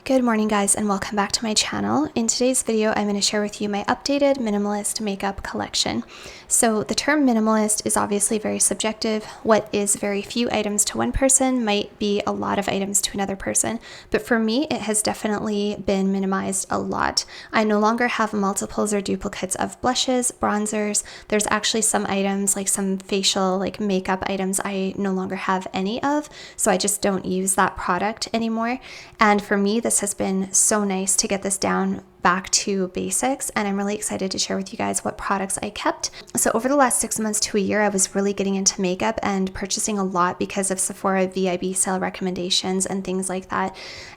Good morning guys, and welcome back to my channel. In today's video, I'm going to share with you my updated minimalist makeup collection. So the term minimalist is obviously very subjective. What is very few items to one person might be a lot of items to another person. But for me, it has definitely been minimized a lot. I no longer have multiples or duplicates of blushes, bronzers. There's actually some items, like some facial makeup items, I no longer have any of. So I just don't use that product anymore. And for me, this has been so nice to get this down back to basics, and I'm really excited to share with you guys what products I kept. So over the last 6 months to a year, I was really getting into makeup and purchasing a lot because of Sephora VIB sale recommendations and things like that.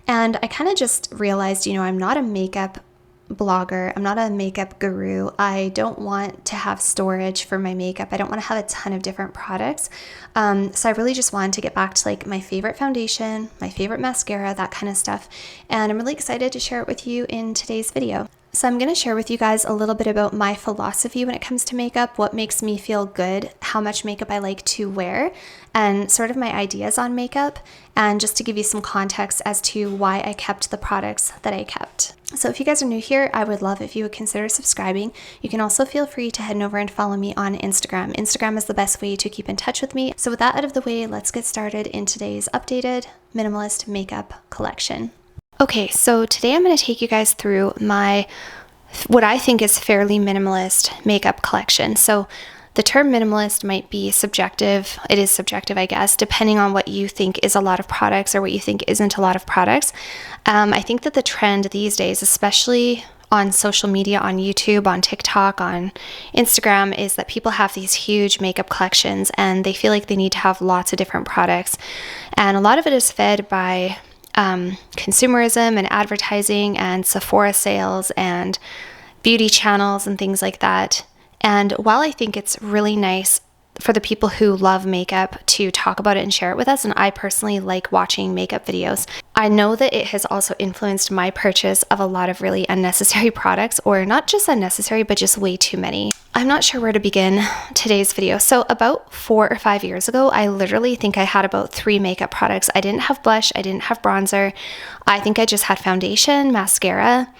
And I kind of just realized, I'm not a makeup blogger. I'm not a makeup guru. I don't want to have storage for my makeup. I don't want to have a ton of different products. So I really just wanted to get back to my favorite foundation, my favorite mascara, that kind of stuff. And I'm really excited to share it with you in today's video. So I'm going to share with you guys a little bit about my philosophy when it comes to makeup, what makes me feel good, how much makeup I like to wear, and sort of my ideas on makeup, and just to give you some context as to why I kept the products that I kept. So if you guys are new here, I would love if you would consider subscribing. You can also feel free to head over and follow me on Instagram. Instagram is the best way to keep in touch with me. So with that out of the way, let's get started in today's updated minimalist makeup collection. Okay, so today I'm going to take you guys through what I think is fairly minimalist makeup collection. So the term minimalist might be subjective. It is subjective, I guess, depending on what you think is a lot of products or what you think isn't a lot of products. I think that the trend these days, especially on social media, on YouTube, on TikTok, on Instagram, is that people have these huge makeup collections and they feel like they need to have lots of different products. And a lot of it is fed by consumerism and advertising and Sephora sales and beauty channels and things like that. And while I think it's really nice for the people who love makeup to talk about it and share it with us, and I personally like watching makeup videos, I know that it has also influenced my purchase of a lot of really unnecessary products, or not just unnecessary, but just way too many. I'm not sure where to begin today's video. So about 4 or 5 years ago, I literally think I had about 3 makeup products. I didn't have blush, I didn't have bronzer. I think I just had foundation, mascara,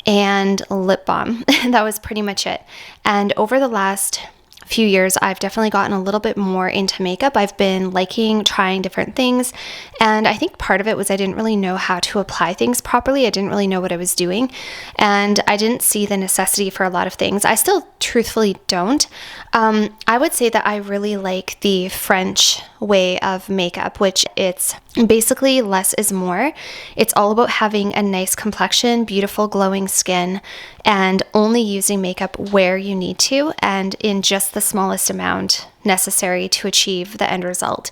and lip balm. That was pretty much it. And over the last few years, I've definitely gotten a little bit more into makeup. I've been liking trying different things, and I think part of it was I didn't really know how to apply things properly. I didn't really know what I was doing, and I didn't see the necessity for a lot of things. I still truthfully don't. I would say that I really like the French way of makeup, which it's basically less is more. It's all about having a nice complexion, beautiful glowing skin, and only using makeup where you need to and in just the smallest amount necessary to achieve the end result.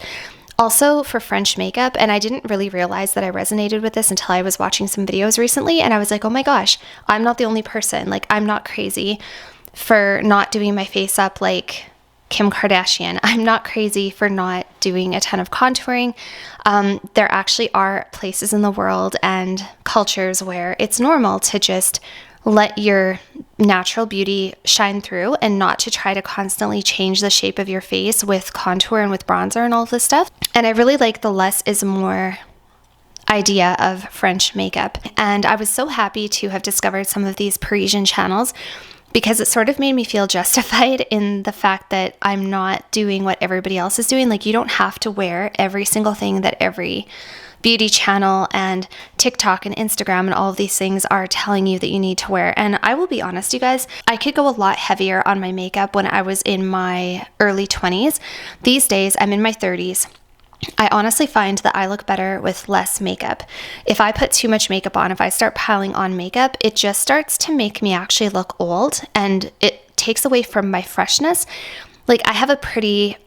Also for French makeup, and I didn't really realize that I resonated with this until I was watching some videos recently, and I was like, oh my gosh, I'm not the only person. I'm not crazy for not doing my face up like Kim Kardashian. I'm not crazy for not doing a ton of contouring. There actually are places in the world and cultures where it's normal to just let your natural beauty shine through and not to try to constantly change the shape of your face with contour and with bronzer and all of this stuff. And I really like the less is more idea of French makeup. And I was so happy to have discovered some of these Parisian channels, because it sort of made me feel justified in the fact that I'm not doing what everybody else is doing. You don't have to wear every single thing that every beauty channel and TikTok and Instagram and all of these things are telling you that you need to wear. And I will be honest, you guys, I could go a lot heavier on my makeup when I was in my early 20s. These days, I'm in my 30s. I honestly find that I look better with less makeup. If I put too much makeup on, if I start piling on makeup, it just starts to make me actually look old, and it takes away from my freshness. I have a pretty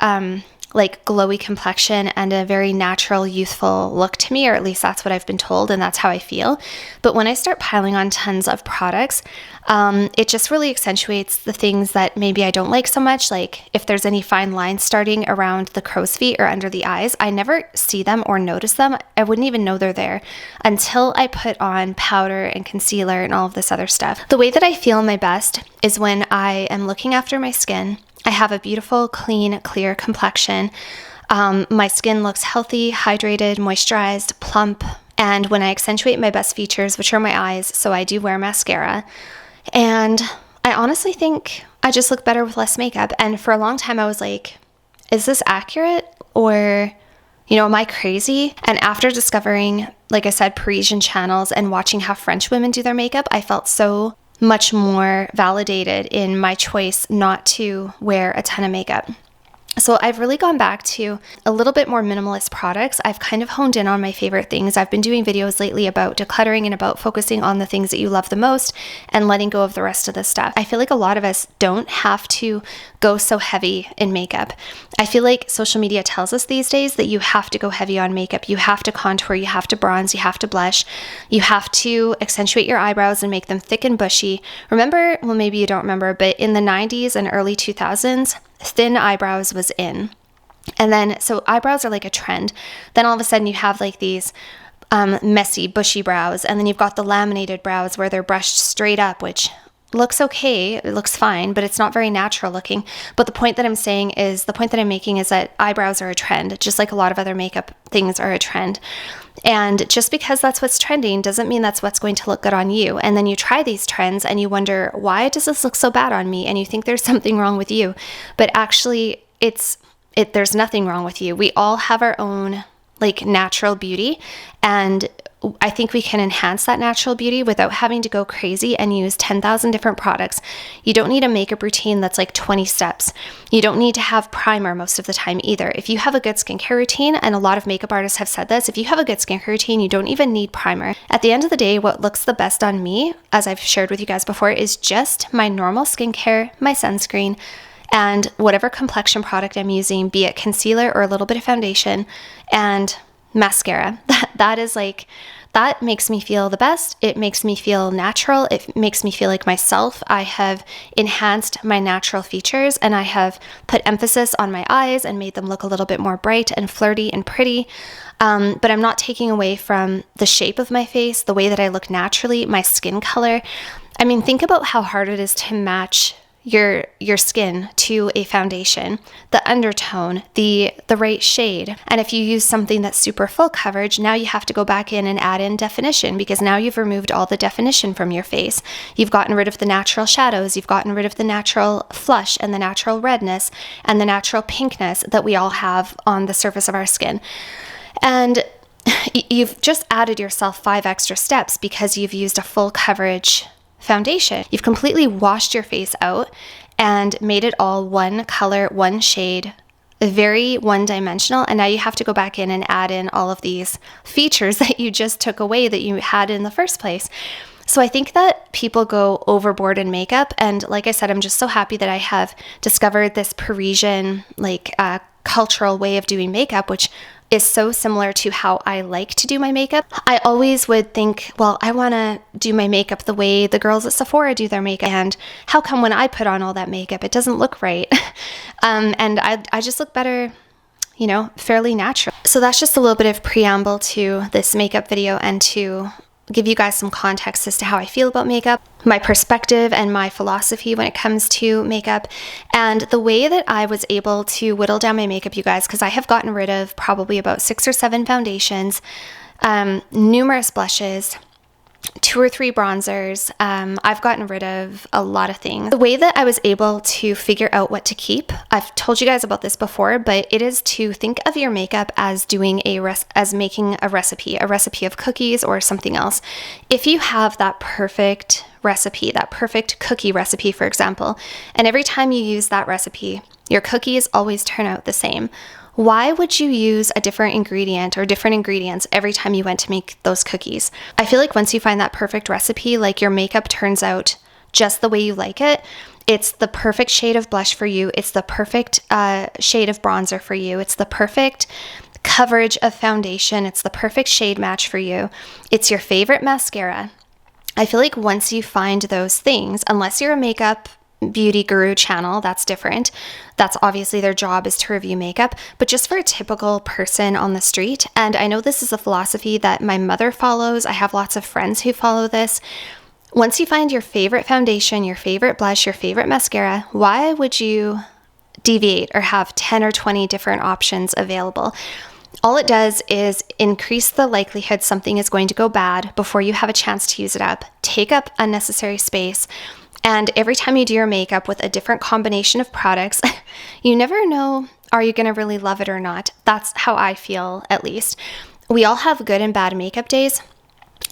glowy complexion and a very natural, youthful look to me, or at least that's what I've been told, and that's how I feel. But when I start piling on tons of products, it just really accentuates the things that maybe I don't like so much. If there's any fine lines starting around the crow's feet or under the eyes, I never see them or notice them. I wouldn't even know they're there until I put on powder and concealer and all of this other stuff. The way that I feel my best is when I am looking after my skin. I have a beautiful, clean, clear complexion. My skin looks healthy, hydrated, moisturized, plump, And when I accentuate my best features, which are my eyes, so I do wear mascara. And I honestly think I just look better with less makeup. And for a long time, I was like, is this accurate? Or, am I crazy? And after discovering, like I said, Parisian channels and watching how French women do their makeup, I felt so much more validated in my choice not to wear a ton of makeup. So I've really gone back to a little bit more minimalist products. I've kind of honed in on my favorite things. I've been doing videos lately about decluttering and about focusing on the things that you love the most and letting go of the rest of the stuff. I feel like a lot of us don't have to go so heavy in makeup. I feel like social media tells us these days that you have to go heavy on makeup. You have to contour, you have to bronze, you have to blush, you have to accentuate your eyebrows and make them thick and bushy. Remember, well, maybe you don't remember, but in the 90s and early 2000s, thin eyebrows was in. And then, so eyebrows are like a trend. Then all of a sudden you have like these messy, bushy brows. And then you've got the laminated brows where they're brushed straight up, which looks okay. It looks fine, but it's not very natural looking. But the point that I'm making is that eyebrows are a trend, just like a lot of other makeup things are a trend. And just because that's what's trending doesn't mean that's what's going to look good on you. And then you try these trends and you wonder, why does this look so bad on me? And you think there's something wrong with you. But actually, there's nothing wrong with you. We all have our own like natural beauty. And I think we can enhance that natural beauty without having to go crazy and use 10,000 different products. You don't need a makeup routine that's like 20 steps. You don't need to have primer most of the time either. If you have a good skincare routine, and a lot of makeup artists have said this, if you have a good skincare routine, you don't even need primer. At the end of the day, what looks the best on me, as I've shared with you guys before, is just my normal skincare, my sunscreen, and whatever complexion product I'm using, be it concealer or a little bit of foundation, and mascara. That makes me feel the best. It makes me feel natural. It makes me feel like myself. I have enhanced my natural features and I have put emphasis on my eyes and made them look a little bit more bright and flirty and pretty. But I'm not taking away from the shape of my face, the way that I look naturally, my skin color. I mean, think about how hard it is to match your skin to a foundation, the undertone, the right shade. And if you use something that's super full coverage, now you have to go back in and add in definition, because now you've removed all the definition from your face. You've gotten rid of the natural shadows, you've gotten rid of the natural flush and the natural redness and the natural pinkness that we all have on the surface of our skin. And you've just added yourself 5 extra steps because you've used a full coverage foundation. You've completely washed your face out and made it all one color, one shade, very one-dimensional. And now you have to go back in and add in all of these features that you just took away that you had in the first place. So I think that people go overboard in makeup. And like I said, I'm just so happy that I have discovered this Parisian, cultural way of doing makeup, which is so similar to how I like to do my makeup. I always would think, well, I want to do my makeup the way the girls at Sephora do their makeup. And how come when I put on all that makeup, it doesn't look right? And I just look better, fairly natural. So that's just a little bit of preamble to this makeup video and to give you guys some context as to how I feel about makeup, my perspective and my philosophy when it comes to makeup, and the way that I was able to whittle down my makeup, you guys, because I have gotten rid of probably about 6 or 7 foundations, numerous blushes, 2 or 3 bronzers. I've gotten rid of a lot of things. The way that I was able to figure out what to keep, I've told you guys about this before, but it is to think of your makeup as doing making a recipe of cookies or something else. If you have that perfect recipe, that perfect cookie recipe, for example, and every time you use that recipe, your cookies always turn out the same. Why would you use a different ingredient or different ingredients every time you went to make those cookies? I feel like once you find that perfect recipe, like your makeup turns out just the way you like it. It's the perfect shade of blush for you. It's the perfect shade of bronzer for you. It's the perfect coverage of foundation. It's the perfect shade match for you. It's your favorite mascara. I feel like once you find those things, unless you're a makeup beauty guru channel, that's different. That's obviously their job is to review makeup, but just for a typical person on the street, and I know this is a philosophy that my mother follows, I have lots of friends who follow this. Once you find your favorite foundation, your favorite blush, your favorite mascara, why would you deviate or have 10 or 20 different options available? All it does is increase the likelihood something is going to go bad before you have a chance to use it up, take up unnecessary space, and every time you do your makeup with a different combination of products, you never know, are you going to really love it or not? That's how I feel, at least. We all have good and bad makeup days.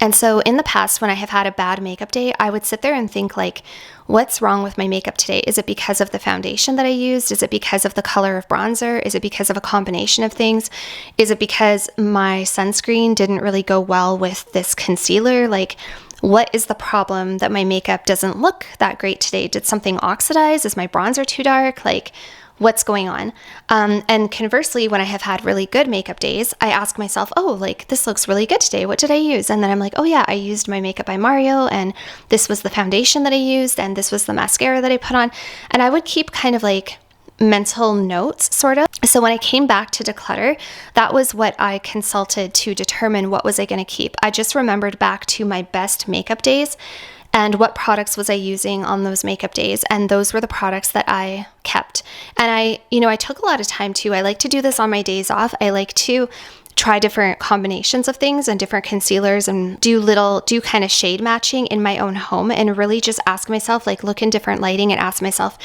And so in the past, when I have had a bad makeup day, I would sit there and think like, what's wrong with my makeup today? Is it because of the foundation that I used? Is it because of the color of bronzer? Is it because of a combination of things? Is it because my sunscreen didn't really go well with this concealer? Like, what is the problem that my makeup doesn't look that great today? Did something oxidize? Is my bronzer too dark? Like, what's going on? And conversely, when I have had really good makeup days, I ask myself, oh, like, this looks really good today. What did I use? And then I'm like, oh yeah, I used my Makeup by Mario, and this was the foundation that I used, and this was the mascara that I put on. And I would keep kind of like mental notes, sort of. So when I came back to declutter, that was what I consulted to determine what was I going to keep. I just remembered back to my best makeup days and what products was I using on those makeup days, and those were the products that I kept. And I took a lot of time too. I like to do this on my days off. I like to try different combinations of things and different concealers and do kind of shade matching in my own home, and really just ask myself, like, look in different lighting and ask myself,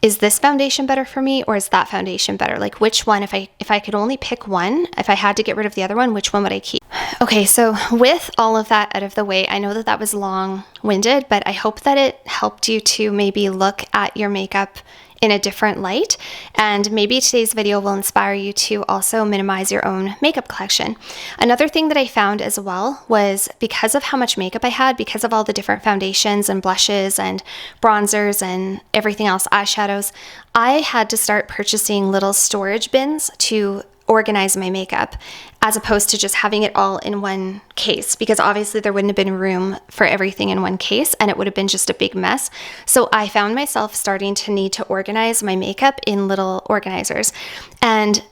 is this foundation better for me, or is that foundation better? Like, which one, if I could only pick one, if I had to get rid of the other one, which one would I keep? Okay, so with all of that out of the way, I know that was long-winded, but I hope that it helped you to maybe look at your makeup in a different light, and maybe today's video will inspire you to also minimize your own makeup collection. Another thing that I found as well was, because of how much makeup I had, because of all the different foundations and blushes and bronzers and everything else, eyeshadows, I had to start purchasing little storage bins to organize my makeup, as opposed to just having it all in one case, because obviously there wouldn't have been room for everything in one case and it would have been just a big mess. So I found myself starting to need to organize my makeup in little organizers, and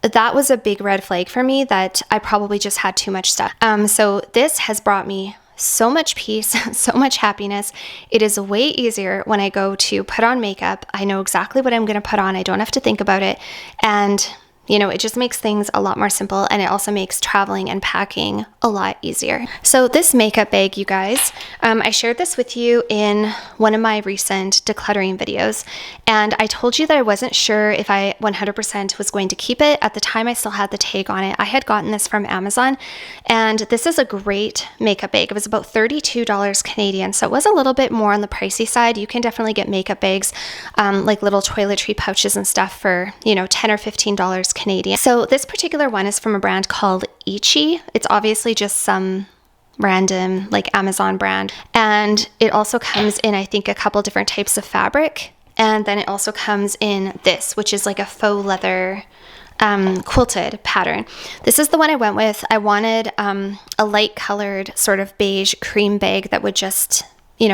that was a big red flag for me, that I probably just had too much stuff. So this has brought me so much peace, so much happiness. It is way easier when I go to put on makeup. I know exactly what I'm going to put on. I don't have to think about it. And it just makes things a lot more simple, and it also makes traveling and packing a lot easier. So this makeup bag, you guys, I shared this with you in one of my recent decluttering videos, and I told you that I wasn't sure if I 100% was going to keep it. At the time, I still had the tag on it. I had gotten this from Amazon, and this is a great makeup bag. It was about $32 Canadian, so it was a little bit more on the pricey side. You can definitely get makeup bags, like little toiletry pouches and stuff, for $10 or $15 Canadian. So this particular one is from a brand called Ichi. It's obviously just some random like Amazon brand, and it also comes in, I think, a couple different types of fabric, and then it also comes in this, which is like a faux leather quilted pattern. This is the one I went with. I wanted a light colored sort of beige cream bag that would just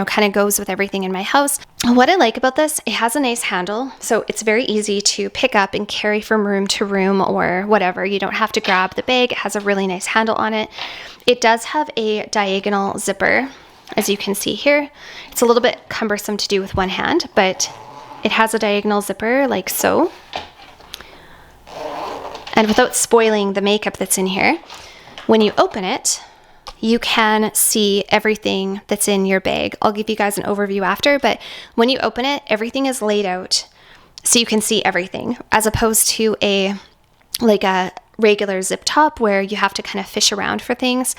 kind of goes with everything in my house. What I like about this, it has a nice handle, so it's very easy to pick up and carry from room to room or whatever. You don't have to grab the bag. It has a really nice handle on it. It does have a diagonal zipper, as you can see here. It's a little bit cumbersome to do with one hand, but it has a diagonal zipper like so. And without spoiling the makeup that's in here, when you open it, you can see everything that's in your bag. I'll give you guys an overview after, but when you open it, everything is laid out so you can see everything, as opposed to a regular zip top where you have to kind of fish around for things.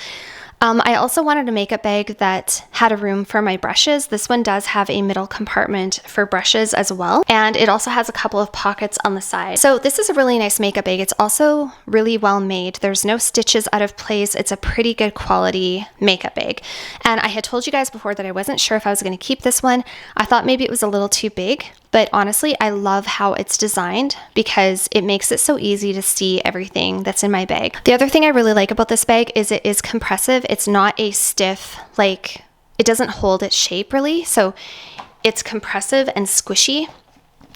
I also wanted a makeup bag that had a room for my brushes. This one does have a middle compartment for brushes as well, and it also has a couple of pockets on the side. So this is a really nice makeup bag. It's also really well made. There's no stitches out of place. It's a pretty good quality makeup bag. And I had told you guys before that I wasn't sure if I was going to keep this one. I thought maybe it was a little too big, but honestly, I love how it's designed because it makes it so easy to see everything that's in my bag. The other thing I really like about this bag is it is compressive. It's not a stiff, it doesn't hold its shape really. So it's compressive and squishy.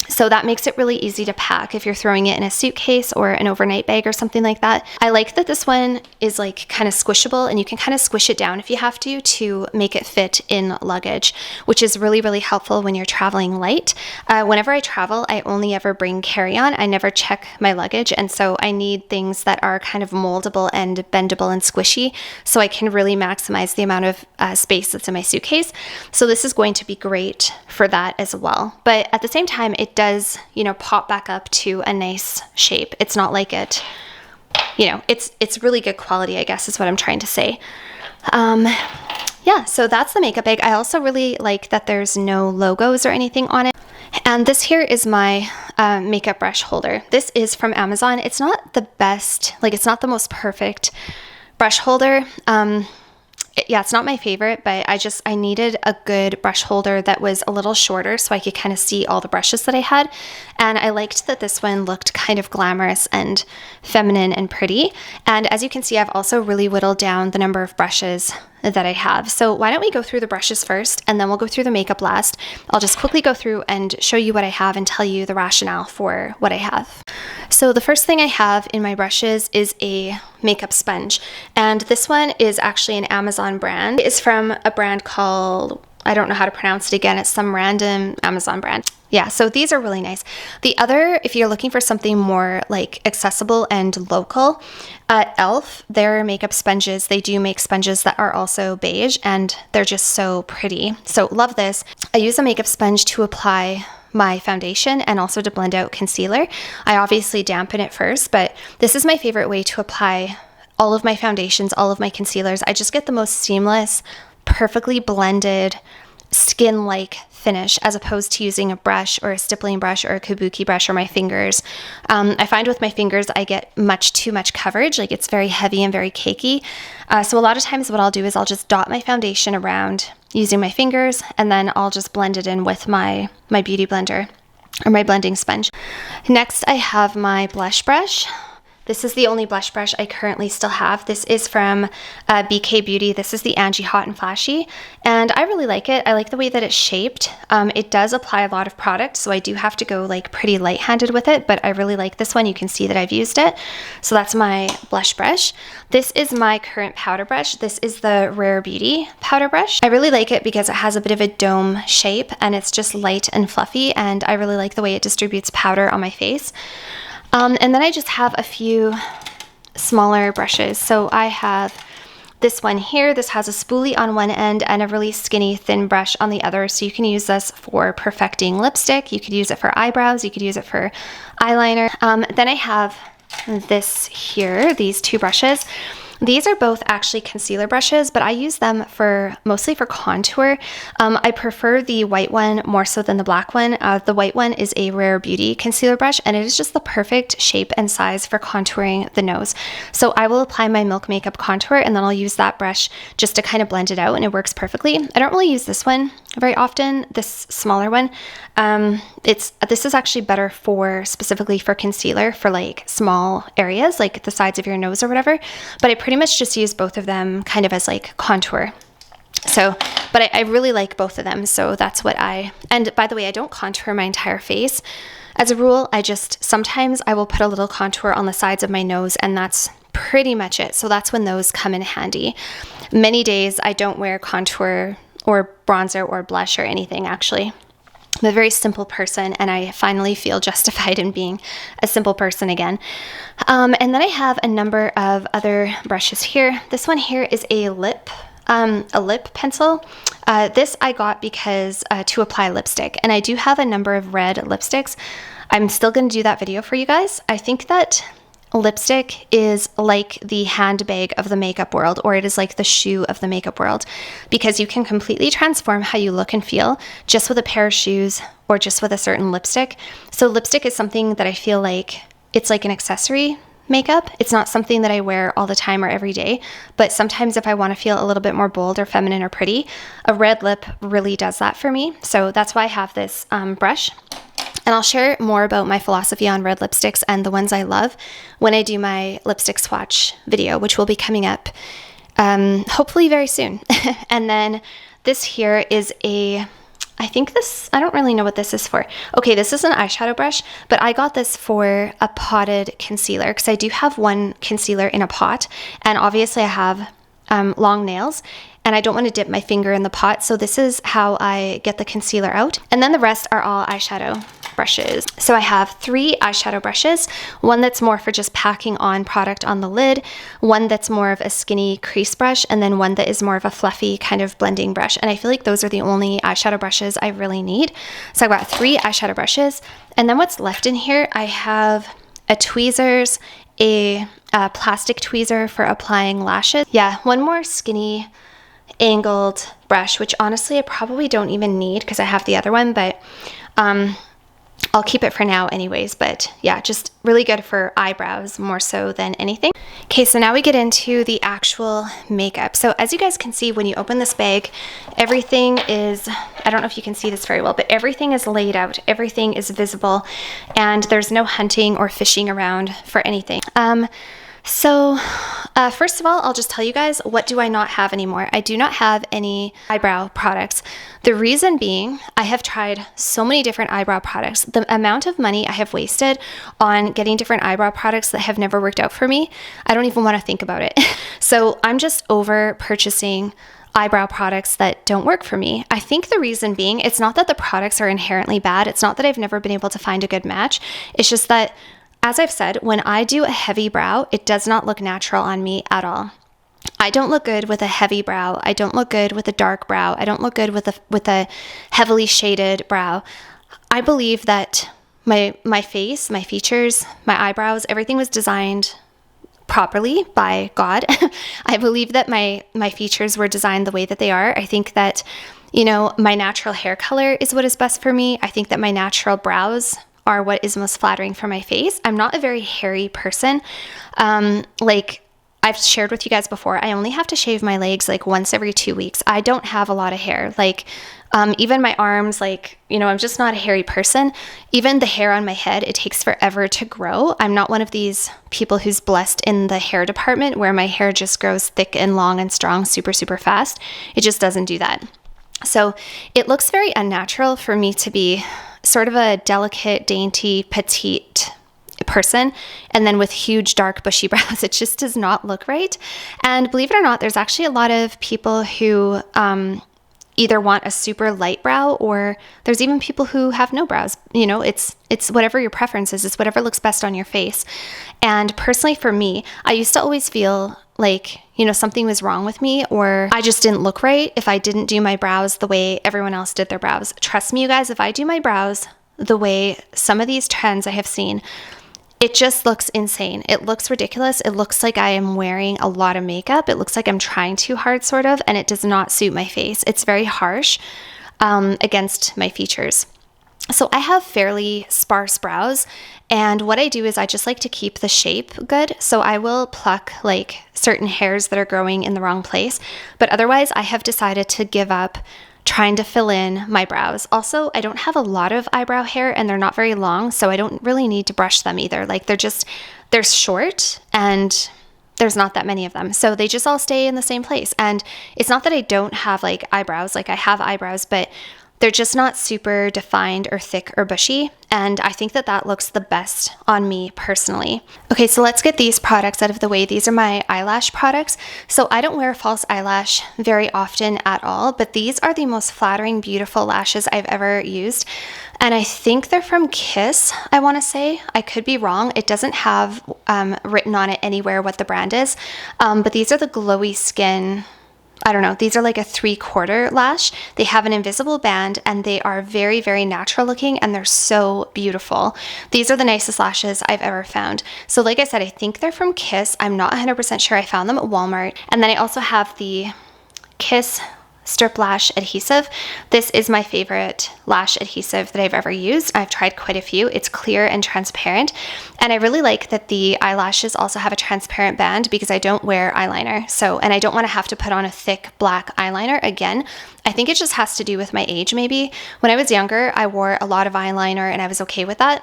So that makes it really easy to pack if you're throwing it in a suitcase or an overnight bag or something like that. I like that this one is like kind of squishable, and you can kind of squish it down if you have to make it fit in luggage, which is really, really helpful when you're traveling light. Whenever I travel, I only ever bring carry-on. I never check my luggage, and so I need things that are kind of moldable and bendable and squishy so I can really maximize the amount of space that's in my suitcase. So this is going to be great for that as well. But at the same time, it does, you know, pop back up to a nice shape. It's not like it, you know, it's really good quality, I guess is what I'm trying to say. Yeah, so that's the makeup bag. I also really like that there's no logos or anything on it. And this here is my makeup brush holder. This is from Amazon. It's not the best, like it's not the most perfect brush holder. Yeah, it's not my favorite, but I needed a good brush holder that was a little shorter so I could kind of see all the brushes that I had. And I liked that this one looked kind of glamorous and feminine and pretty. And as you can see, I've also really whittled down the number of brushes that I have. So why don't we go through the brushes first, and then we'll go through the makeup last. I'll just quickly go through and show you what I have and tell you the rationale for what I have. So the first thing I have in my brushes is a makeup sponge, and this one is actually an Amazon brand. It's from a brand called, I don't know how to pronounce it again, it's some random Amazon brand. Yeah, so these are really nice. The other, if you're looking for something more like accessible and local, e.l.f., their makeup sponges, they do make sponges that are also beige, and they're just so pretty. So love this. I use a makeup sponge to apply my foundation and also to blend out concealer. I obviously dampen it first, but this is my favorite way to apply all of my foundations, all of my concealers. I just get the most seamless, perfectly blended, skin-like finish as opposed to using a brush or a stippling brush or a kabuki brush or my fingers. I find with my fingers I get much too much coverage, like it's very heavy and very cakey. So a lot of times what I'll do is I'll just dot my foundation around using my fingers, and then I'll just blend it in with my beauty blender or my blending sponge. Next I have my blush brush. This is the only blush brush I currently still have. This is from BK Beauty. This is the Angie Hot and Flashy, and I really like it. I like the way that it's shaped. It does apply a lot of product, so I do have to go like pretty light-handed with it, but I really like this one. You can see that I've used it. So that's my blush brush. This is my current powder brush. This is the Rare Beauty powder brush. I really like it because it has a bit of a dome shape, and it's just light and fluffy, and I really like the way it distributes powder on my face. And then I just have a few smaller brushes. So I have this one here. This has a spoolie on one end and a really skinny thin brush on the other. So you can use this for perfecting lipstick. You could use it for eyebrows. You could use it for eyeliner. Then I have this here, these two brushes. These are both actually concealer brushes, but I use them mostly for contour. I prefer the white one more so than the black one. The white one is a Rare Beauty concealer brush, and it is just the perfect shape and size for contouring the nose. So I will apply my Milk Makeup contour, and then I'll use that brush just to kind of blend it out, and it works perfectly. I don't really use this one very often, this smaller one. This is actually better specifically for concealer for like small areas, like the sides of your nose or whatever, but I pretty much just use both of them kind of as like contour. So, but I really like both of them, so that's what and by the way, I don't contour my entire face. As a rule, sometimes I will put a little contour on the sides of my nose, and that's pretty much it. So that's when those come in handy. Many days I don't wear contour or bronzer or blush or anything, actually. I'm a very simple person, and I finally feel justified in being a simple person again. And then I have a number of other brushes here. This one here is a lip pencil. This I got because to apply lipstick, and I do have a number of red lipsticks. I'm still going to do that video for you guys. I think that lipstick is like the handbag of the makeup world, or it is like the shoe of the makeup world, because you can completely transform how you look and feel just with a pair of shoes or just with a certain lipstick. So lipstick is something that I feel like it's like an accessory makeup. It's not something that I wear all the time or every day, but sometimes if I want to feel a little bit more bold or feminine or pretty, a red lip really does that for me. So that's why I have this brush. And I'll share more about my philosophy on red lipsticks and the ones I love when I do my lipstick swatch video, which will be coming up hopefully very soon. And then this here is a I think this, I don't really know what this is for. Okay, this is an eyeshadow brush, but I got this for a potted concealer because I do have one concealer in a pot, and obviously I have long nails and I don't want to dip my finger in the pot, so this is how I get the concealer out. And then the rest are all eyeshadow brushes. So I have 3 eyeshadow brushes, one that's more for just packing on product on the lid, one that's more of a skinny crease brush, and then one that is more of a fluffy kind of blending brush. And I feel like those are the only eyeshadow brushes I really need. So I got 3 eyeshadow brushes, and then what's left in here, I have a tweezers, a plastic tweezer for applying lashes. Yeah, one more skinny angled brush, which honestly I probably don't even need because I have the other one, but I'll keep it for now anyways. But yeah, just really good for eyebrows more so than anything. Okay, so now we get into the actual makeup. So as you guys can see, when you open this bag, everything is, I don't know if you can see this very well, but everything is laid out, everything is visible, and there's no hunting or fishing around for anything. So first of all, I'll just tell you guys, what do I not have anymore? I do not have any eyebrow products. The reason being, I have tried so many different eyebrow products. The amount of money I have wasted on getting different eyebrow products that have never worked out for me, I don't even want to think about it. So I'm just over purchasing eyebrow products that don't work for me. I think the reason being, it's not that the products are inherently bad. It's not that I've never been able to find a good match. It's just that, as I've said, when I do a heavy brow, it does not look natural on me at all. I don't look good with a heavy brow. I don't look good with a dark brow. I don't look good with a heavily shaded brow. I believe that my face, my features, my eyebrows, everything was designed properly by God. I believe that my features were designed the way that they are. I think that, you know, my natural hair color is what is best for me. I think that my natural brows are what is most flattering for my face. I'm not a very hairy person. Like I've shared with you guys before, I only have to shave my legs like once every 2 weeks. I don't have a lot of hair. Like even my arms, like, you know, I'm just not a hairy person. Even the hair on my head, it takes forever to grow. I'm not one of these people who's blessed in the hair department where my hair just grows thick and long and strong super, super fast. It just doesn't do that. So it looks very unnatural for me to be sort of a delicate, dainty, petite person, and then with huge, dark, bushy brows. It just does not look right. And believe it or not, there's actually a lot of people who either want a super light brow, or there's even people who have no brows. You know, it's whatever your preference is. It's whatever looks best on your face. And personally for me, I used to always feel like, you know, something was wrong with me, or I just didn't look right if I didn't do my brows the way everyone else did their brows. Trust me, you guys, if I do my brows the way some of these trends I have seen, it just looks insane. It looks ridiculous. It looks like I am wearing a lot of makeup. It looks like I'm trying too hard, sort of, and it does not suit my face. It's very harsh against my features. So I have fairly sparse brows, and what I do is I just like to keep the shape good. So I will pluck like certain hairs that are growing in the wrong place, but otherwise I have decided to give up trying to fill in my brows. Also, I don't have a lot of eyebrow hair and they're not very long, so I don't really need to brush them either. Like they're short and there's not that many of them. So they just all stay in the same place. And it's not that I don't have like eyebrows, like I have eyebrows, but they're just not super defined or thick or bushy. And I think that that looks the best on me personally. Okay, so let's get these products out of the way. These are my eyelash products. So I don't wear false eyelash very often at all, but these are the most flattering, beautiful lashes I've ever used. And I think they're from Kiss, I want to say. I could be wrong. It doesn't have written on it anywhere what the brand is. But these are the glowy skin, I don't know, these are like a 3/4 lash. They have an invisible band and they are very, very natural looking and they're so beautiful. These are the nicest lashes I've ever found. So like I said, I think they're from Kiss. I'm not 100% sure. I found them at Walmart. And then I also have the Kiss strip lash adhesive. This is my favorite lash adhesive that I've ever used. I've tried quite a few. It's clear and transparent. And I really like that the eyelashes also have a transparent band because I don't wear eyeliner. So, and I don't want to have to put on a thick black eyeliner again. I think it just has to do with my age maybe. When I was younger, I wore a lot of eyeliner and I was okay with that.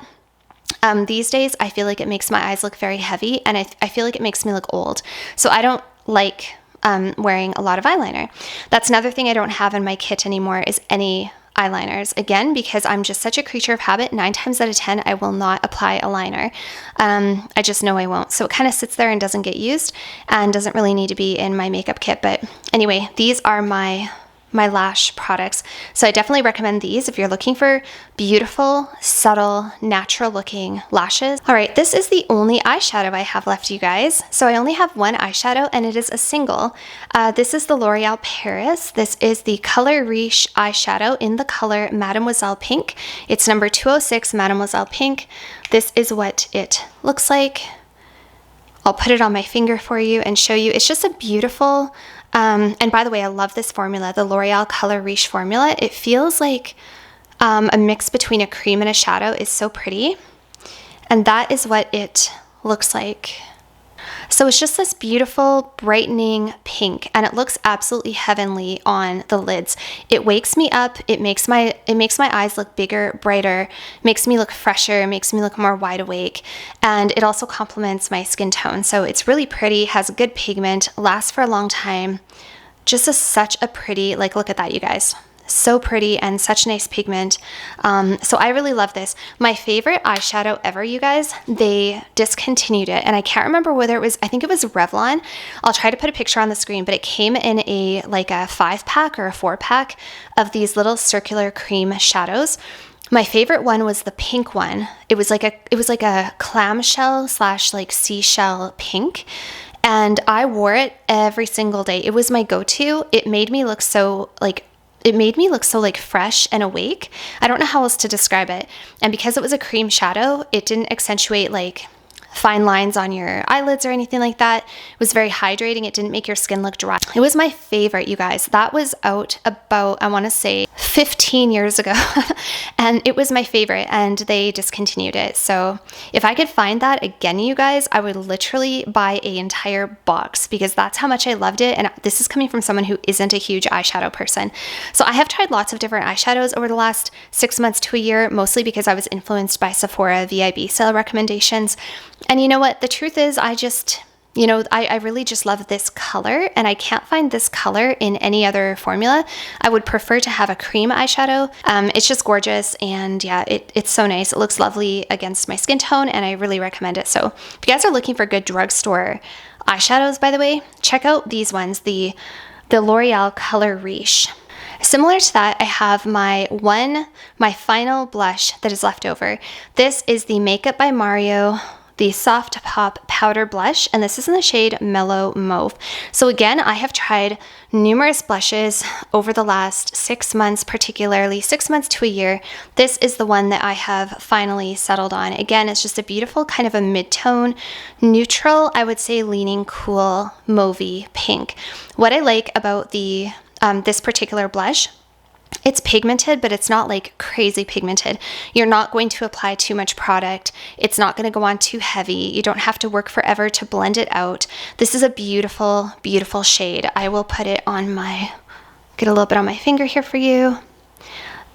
These days, I feel like it makes my eyes look very heavy and I feel like it makes me look old. So I don't like wearing a lot of eyeliner. That's another thing I don't have in my kit anymore is any eyeliners. Again, because I'm just such a creature of habit, 9 times out of 10, I will not apply a liner. I just know I won't. So it kind of sits there and doesn't get used and doesn't really need to be in my makeup kit. But anyway, these are my lash products. So I definitely recommend these if you're looking for beautiful, subtle, natural looking lashes. All right, this is the only eyeshadow I have left, you guys. So I only have one eyeshadow and it is a single. This is the L'Oreal Paris. This is the Color Riche eyeshadow in the color Mademoiselle Pink. It's number 206 Mademoiselle Pink. This is what it looks like. I'll put it on my finger for you and show you. It's just a beautiful, and by the way, I love this formula, the L'Oreal Color Riche formula. It feels like a mix between a cream and a shadow. Is so pretty. And that is what it looks like. So it's just this beautiful brightening pink, and it looks absolutely heavenly on the lids. It wakes me up. It makes my eyes look bigger, brighter, makes me look fresher, makes me look more wide awake, and it also complements my skin tone. So it's really pretty, has good pigment, lasts for a long time. Just such a pretty, like, look at that, you guys. So pretty and such nice pigment. So I really love this. My favorite eyeshadow ever, you guys, they discontinued it, and I can't remember whether it was, I think it was Revlon. I'll try to put a picture on the screen, but it came in a 5-pack or a 4-pack of these little circular cream shadows. My favorite one was the pink one. It was like a clamshell / like seashell pink. And I wore it every single day. It was my go-to. It made me look so fresh and awake. I don't know how else to describe it. And because it was a cream shadow, it didn't accentuate like fine lines on your eyelids or anything like that. It was very hydrating. It didn't make your skin look dry. It was my favorite, you guys. That was out about, I want to say 15 years ago. And it was my favorite, and they discontinued it. So if I could find that again, you guys, I would literally buy an entire box because that's how much I loved it. And this is coming from someone who isn't a huge eyeshadow person. So I have tried lots of different eyeshadows over the last 6 months to a year, mostly because I was influenced by Sephora VIB sale recommendations. And you know what? The truth is, I really just love this color, and I can't find this color in any other formula. I would prefer to have a cream eyeshadow. It's just gorgeous, and yeah, it's so nice. It looks lovely against my skin tone, and I really recommend it. So if you guys are looking for good drugstore eyeshadows, by the way, check out these ones, the L'Oreal Color Riche. Similar to that, I have my final blush that is left over. This is the Makeup by Mario, the Soft Pop Powder Blush, and this is in the shade Mellow Mauve. So again, I have tried numerous blushes over the last 6 months, particularly 6 months to a year. This is the one that I have finally settled on. Again, it's just a beautiful kind of a mid-tone, neutral, I would say leaning cool, mauvey pink. What I like about this particular blush, it's pigmented, but it's not like crazy pigmented. You're not going to apply too much product. It's not going to go on too heavy. You don't have to work forever to blend it out. This is a beautiful, beautiful shade. I will put it on get a little bit on my finger here for you.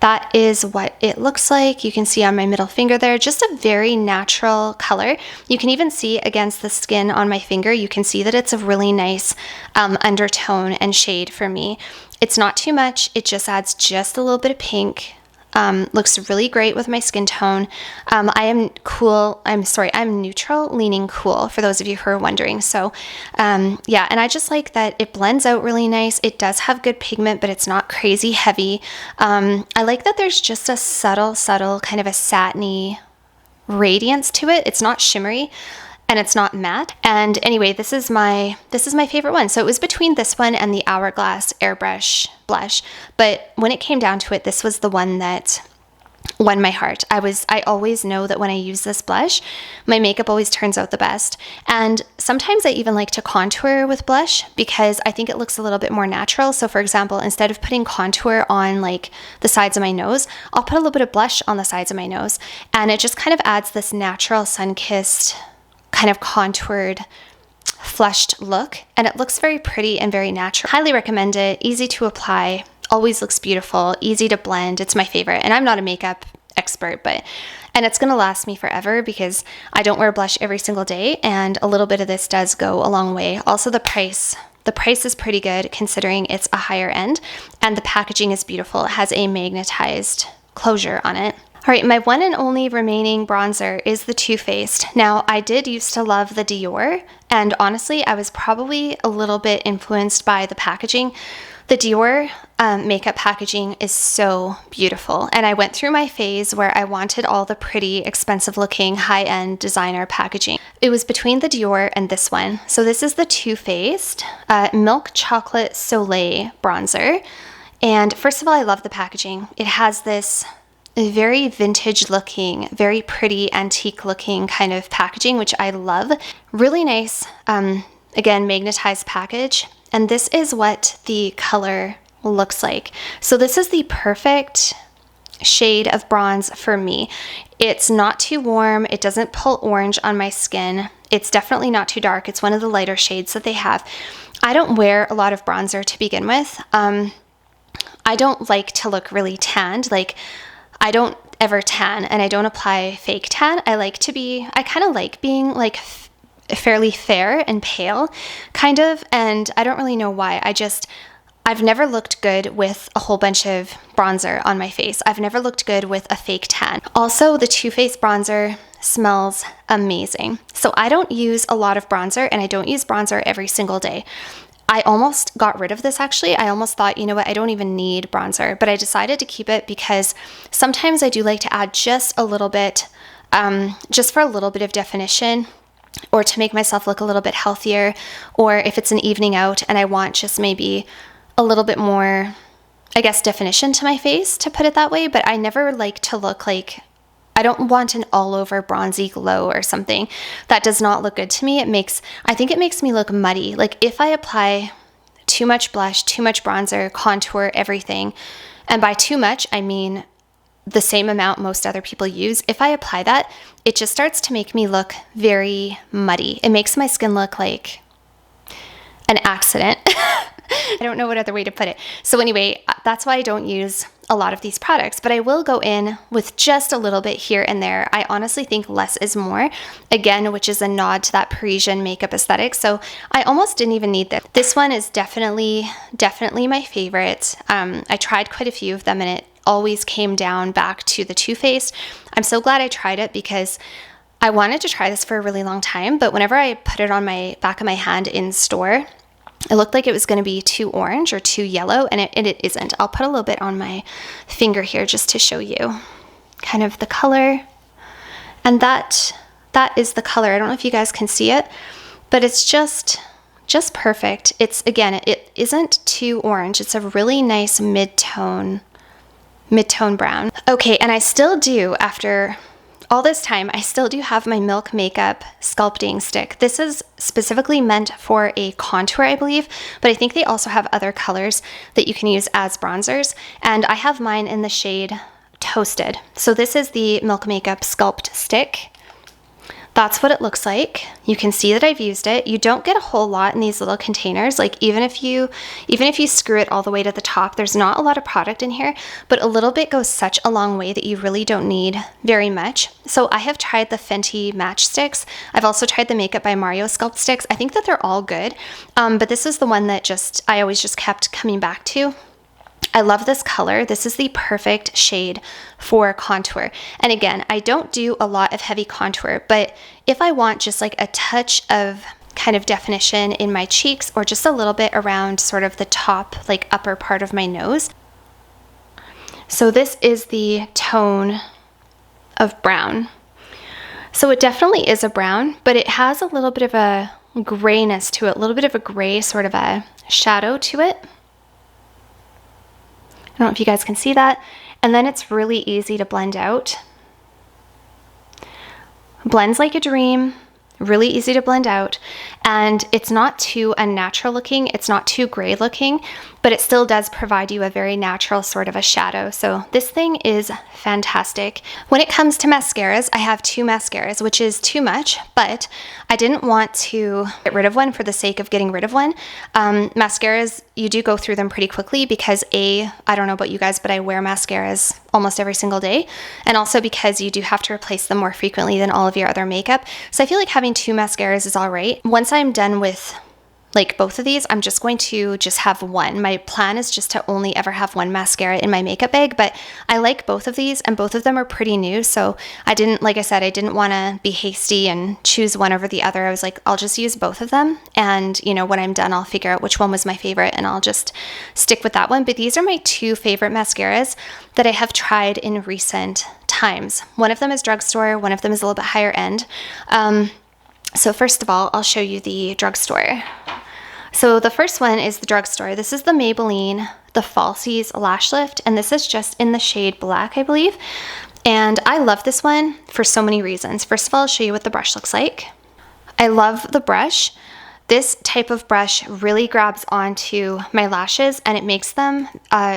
That is what it looks like. You can see on my middle finger there, just a very natural color. You can even see against the skin on my finger, you can see that it's a really nice undertone and shade for me. It's not too much. It just adds just a little bit of pink. Looks really great with my skin tone. I'm neutral leaning cool, for those of you who are wondering. So yeah, and I just like that it blends out really nice. It does have good pigment, but it's not crazy heavy. I like that there's just a subtle kind of a satiny radiance to it. It's not shimmery, and it's not matte. And anyway, this is my favorite one. So it was between this one and the Hourglass Airbrush blush, but when it came down to it, this was the one that won my heart. I always know that when I use this blush, my makeup always turns out the best. And sometimes I even like to contour with blush because I think it looks a little bit more natural. So for example, instead of putting contour on like the sides of my nose, I'll put a little bit of blush on the sides of my nose, and it just kind of adds this natural sun-kissed kind of contoured, flushed look, and it looks very pretty and very natural. Highly recommend it. Easy to apply, always looks beautiful, easy to blend. It's my favorite, and I'm not a makeup expert, and it's gonna last me forever because I don't wear blush every single day, and a little bit of this does go a long way. Also, the price The price is pretty good considering it's a higher end, and the packaging is beautiful. It has a magnetized closure on it. All right, my one and only remaining bronzer is the Too Faced. Now, I did used to love the Dior, and honestly, I was probably a little bit influenced by the packaging. The Dior makeup packaging is so beautiful, and I went through my phase where I wanted all the pretty, expensive-looking, high-end designer packaging. It was between the Dior and this one. So this is the Too Faced Milk Chocolate Soleil bronzer. And first of all, I love the packaging. It has this very vintage looking, very pretty antique looking kind of packaging, which I love. Really nice, again, magnetized package. And this is what the color looks like. So this is the perfect shade of bronze for me. It's not too warm. It doesn't pull orange on my skin. It's definitely not too dark. It's one of the lighter shades that they have. I don't wear a lot of bronzer to begin with. I don't like to look really tanned. Like, I don't ever tan, and I don't apply fake tan. I kind of like being like fairly fair and pale, kind of, and I don't really know why. I've never looked good with a whole bunch of bronzer on my face. I've never looked good with a fake tan. Also, the Too Faced bronzer smells amazing. So I don't use a lot of bronzer, and I don't use bronzer every single day. I almost got rid of this actually. I almost thought, you know what, I don't even need bronzer, but I decided to keep it because sometimes I do like to add just a little bit, just for a little bit of definition, or to make myself look a little bit healthier, or if it's an evening out and I want just maybe a little bit more, I guess, definition to my face, to put it that way. But I never like to look like, I don't want an all over bronzy glow or something. That does not look good to me. I think it makes me look muddy. Like if I apply too much blush, too much bronzer, contour, everything, and by too much, I mean the same amount most other people use. If I apply that, it just starts to make me look very muddy. It makes my skin look like an accident. I don't know what other way to put it. So anyway, that's why I don't use a lot of these products, but I will go in with just a little bit here and there. I honestly think less is more, again, which is a nod to that Parisian makeup aesthetic. So I almost didn't even need this. This one is definitely my favorite. I tried quite a few of them, and it always came down back to the Too Faced. I'm so glad I tried it because I wanted to try this for a really long time, but whenever I put it on my back of my hand in store, it looked like it was going to be too orange or too yellow, and it isn't. I'll put a little bit on my finger here just to show you kind of the color. And that is the color. I don't know if you guys can see it, but it's just perfect. It's, again, it isn't too orange. It's a really nice mid-tone brown. Okay, and I still do, after all this time, I still do have my Milk Makeup sculpting stick. This is specifically meant for a contour, I believe, but I think they also have other colors that you can use as bronzers, and I have mine in the shade Toasted. So this is the Milk Makeup Sculpt Stick. That's what it looks like. You can see that I've used it. You don't get a whole lot in these little containers. Like even if you screw it all the way to the top, there's not a lot of product in here, but a little bit goes such a long way that you really don't need very much. So I have tried the Fenty Match Sticks. I've also tried the Makeup by Mario Sculpt Sticks. I think that they're all good, but this is the one that I always just kept coming back to. I love this color. This is the perfect shade for contour. And again, I don't do a lot of heavy contour, but if I want just like a touch of kind of definition in my cheeks, or just a little bit around sort of the top, like upper part of my nose. So this is the tone of brown. So it definitely is a brown, but it has a little bit of a grayness to it, a little bit of a gray sort of a shadow to it. I don't know if you guys can see that. And then it's really easy to blend out. Blends like a dream, really easy to blend out. And it's not too unnatural looking, it's not too gray looking, but it still does provide you a very natural sort of a shadow. So this thing is fantastic. When it comes to mascaras, I have 2 mascaras, which is too much, but I didn't want to get rid of one for the sake of getting rid of one. Mascaras, you do go through them pretty quickly because I don't know about you guys, but I wear mascaras almost every single day. And also because you do have to replace them more frequently than all of your other makeup. So I feel like having 2 mascaras is all right. Once I'm done with like both of these, I'm just going to just have one. My plan is just to only ever have one mascara in my makeup bag, but I like both of these and both of them are pretty new. So I didn't, like I said, I didn't want to be hasty and choose one over the other. I was like, I'll just use both of them. And you know, when I'm done, I'll figure out which one was my favorite and I'll just stick with that one. But these are my two favorite mascaras that I have tried in recent times. One of them is drugstore, one of them is a little bit higher end. So first of all, I'll show you the drugstore. So the first one is the drugstore. This is the Maybelline, the Falsies Lash Lift, and this is just in the shade black, I believe. And I love this one for so many reasons. First of all, I'll show you what the brush looks like. I love the brush. This type of brush really grabs onto my lashes and it makes them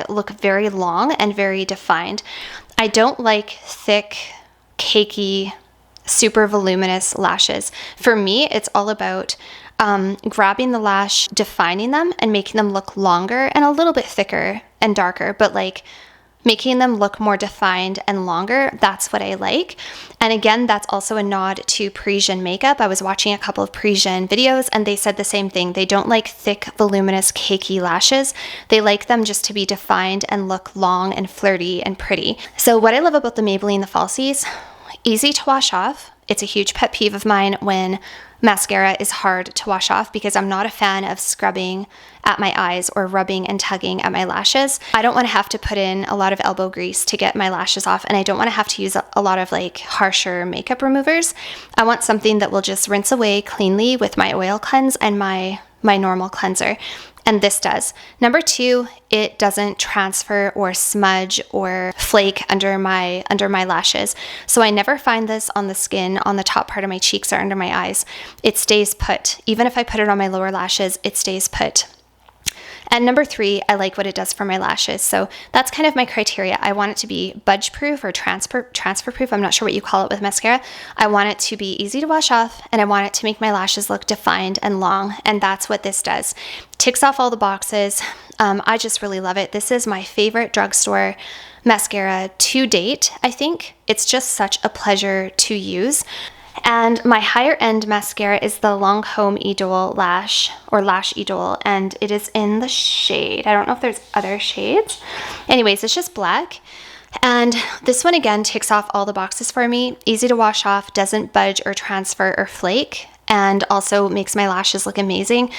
look very long and very defined. I don't like thick, cakey, super voluminous lashes. For me, it's all about grabbing the lash, defining them, and making them look longer and a little bit thicker and darker, but like making them look more defined and longer. That's what I like. And again, that's also a nod to Parisian makeup. I was watching a couple of Parisian videos and they said the same thing. They don't like thick, voluminous, cakey lashes. They like them just to be defined and look long and flirty and pretty. So what I love about the Maybelline, the Falsies, easy to wash off. It's a huge pet peeve of mine when mascara is hard to wash off because I'm not a fan of scrubbing at my eyes or rubbing and tugging at my lashes. I don't want to have to put in a lot of elbow grease to get my lashes off, and I don't want to have to use a lot of like harsher makeup removers. I want something that will just rinse away cleanly with my oil cleanse and my normal cleanser. And this does. Number two, it doesn't transfer or smudge or flake under my lashes. So I never find this on the skin, on the top part of my cheeks or under my eyes. It stays put. Even if I put it on my lower lashes, it stays put. And number three, I like what it does for my lashes. So that's kind of my criteria. I want it to be budge proof or transfer proof. I'm not sure what you call it with mascara. I want it to be easy to wash off and I want it to make my lashes look defined and long. And that's what this does. Ticks off all the boxes. I just really love it. This is my favorite drugstore mascara to date, I think. It's just such a pleasure to use. And my higher end mascara is the Lancome Idole Lash, or Lash Idole, and it is in the shade, I don't know if there's other shades. Anyways, it's just black. And this one again ticks off all the boxes for me. Easy to wash off, doesn't budge or transfer or flake, and also makes my lashes look amazing.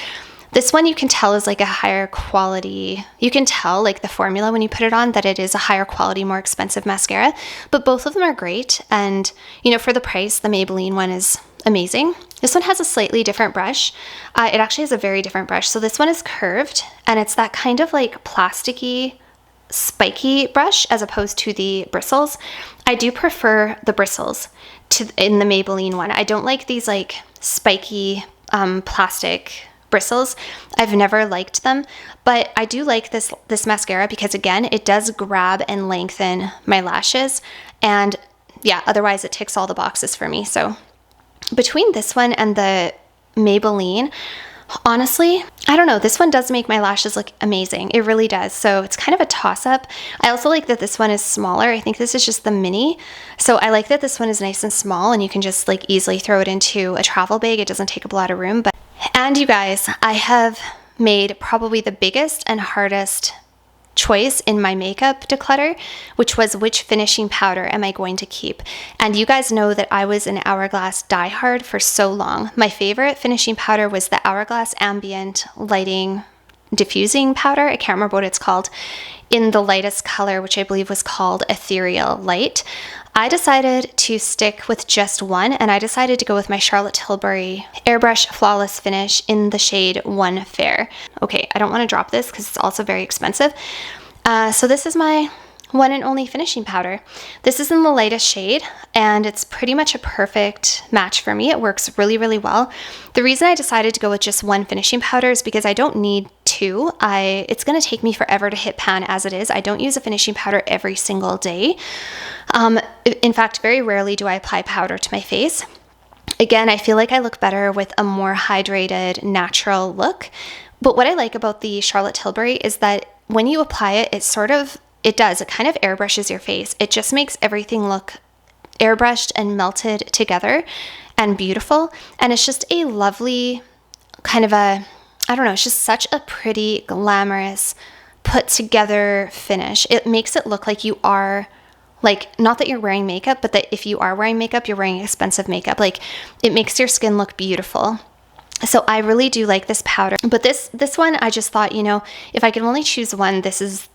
This one you can tell is like a higher quality. You can tell like the formula when you put it on that it is a higher quality, more expensive mascara, but both of them are great. And you know, for the price, the Maybelline one is amazing. This one has a slightly different brush. It actually has a very different brush. So this one is curved and it's that kind of like plasticky, spiky brush as opposed to the bristles. I do prefer the bristles in the Maybelline one. I don't like these like spiky plastic bristles. I've never liked them, but I do like this mascara because again, it does grab and lengthen my lashes, and yeah, otherwise it ticks all the boxes for me. So between this one and the Maybelline, honestly, I don't know, this one does make my lashes look amazing. It really does. So it's kind of a toss-up. I also like that this one is smaller. I think this is just the mini. So I like that this one is nice and small and you can just like easily throw it into a travel bag. It doesn't take up a lot of room. And you guys, I have made probably the biggest and hardest choice in my makeup declutter, which was which finishing powder am I going to keep. And you guys know that I was an Hourglass diehard for so long. My favorite finishing powder was the Hourglass Ambient Lighting Diffusing Powder. I can't remember what it's called, in the lightest color, which I believe was called Ethereal Light. I decided to stick with just one, and I decided to go with my Charlotte Tilbury Airbrush Flawless Finish in the shade One Fair. Okay, I don't want to drop this because it's also very expensive. So this is my one and only finishing powder. This is in the lightest shade, and it's pretty much a perfect match for me. It works really, really well. The reason I decided to go with just one finishing powder is because I don't need two. It's going to take me forever to hit pan as it is. I don't use a finishing powder every single day. In fact, very rarely do I apply powder to my face. Again, I feel like I look better with a more hydrated, natural look. But what I like about the Charlotte Tilbury is that when you apply it, it kind of airbrushes your face. It just makes everything look airbrushed and melted together and beautiful. And it's just a lovely kind of I don't know, it's just such a pretty, glamorous, put together finish. It makes it look like you are, like, not that you're wearing makeup, but that if you are wearing makeup, you're wearing expensive makeup. Like, it makes your skin look beautiful. So I really do like this powder. But this one, I just thought, you know, if I could only choose one, this is